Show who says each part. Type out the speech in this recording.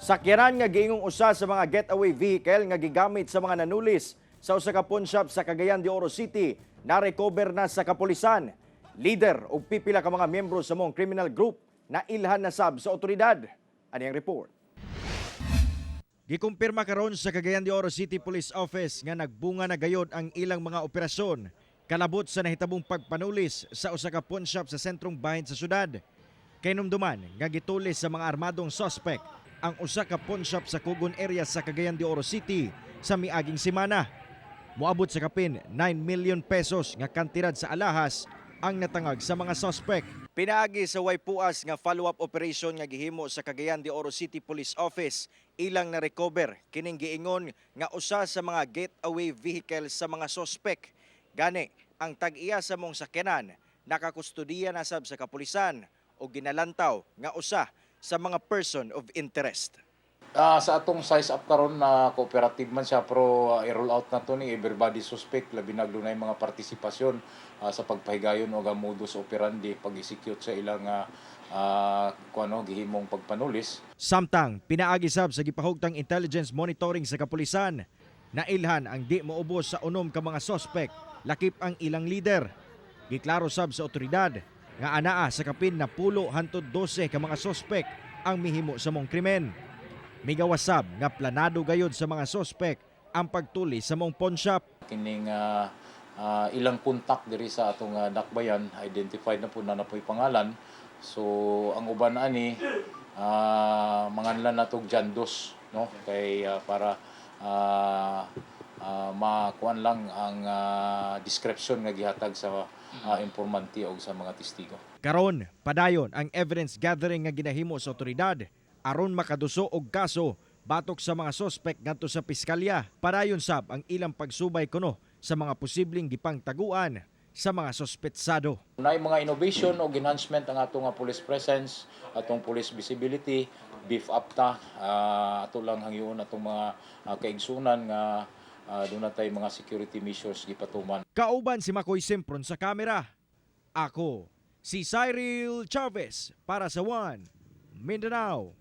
Speaker 1: Sakyanan nga giingong usa sa mga getaway vehicle nga gigamit sa mga nanulis sa usa ka pawn shop sa Cagayan de Oro City na-recover na sa kapulisan. Leader o pipila ka mga miyembro sa mong criminal group na ilhan na sab sa otoridad. Ani ang report. Gikumpirma karon sa Cagayan de Oro City Police Office nga nagbunga na gayod ang ilang mga operasyon kalabot sa nahitabong pagpanulis sa usa ka pawn shop sa sentrong bahin sa syudad. Kainumduman nga gitulis sa mga armadong suspect ang usa ka pawn shop sa Kugon area sa Cagayan de Oro City sa miaging semana. Moabot sa kapin 9 million pesos nga kantidad sa alahas ang natangag sa mga suspect. Pinaagi sa way puas nga follow-up operation nga gihimo sa Cagayan de Oro City Police Office, ilang na-recover kining giingon nga usa sa mga getaway vehicle sa mga suspect. Gani, ang tag-iya sa mong sakyanan nakakustudiya na sab sa kapulisan o ginalantaw nga usa sa mga person of interest.
Speaker 2: Sa atong size up karon na cooperative man siya pero i-roll out na to ni everybody suspect labi na dunay mga partisipasyon sa pagpahigayon o modus operandi pag-execute sa ilang gihimong pagpanulis.
Speaker 1: Samtang pinaagi sab sa gipahugtang intelligence monitoring sa kapulisan, nailhan ang di moubos sa unom ka mga suspect, lakip ang ilang leader. Giklaro sab sa otoridad nga anaa sa kapin na 10 hangtod 12 ka mga suspect ang mihimo sa mong krimen. Migawasab nga planado gayod sa mga suspect ang pagtuli sa mong pawn shop.
Speaker 2: Kining ilang kontak diri sa atong dakbayan identified na po na napoy pangalan. So ang uban ani manganlan natog jandos no kay para makuan lang ang description nga gihatag sa informanti o sa mga testigo.
Speaker 1: Karon, padayon ang evidence gathering nga ginahimo sa otoridad aron makaduso og kaso batok sa mga suspect ngadto sa piskalya. Padayon sab ang ilang pagsubay kuno sa mga posibleng gipangtaguan sa mga suspetsado.
Speaker 2: Nay mga innovation o enhancement ang atong police presence, atong police visibility, beef up ta ato lang hangyon atong mga kaigsunan nga doon na tayo mga security measures gipatuman.
Speaker 1: Kauban si Makoy Simpron sa kamera. Ako, si Cyril Chavez para sa One Mindanao.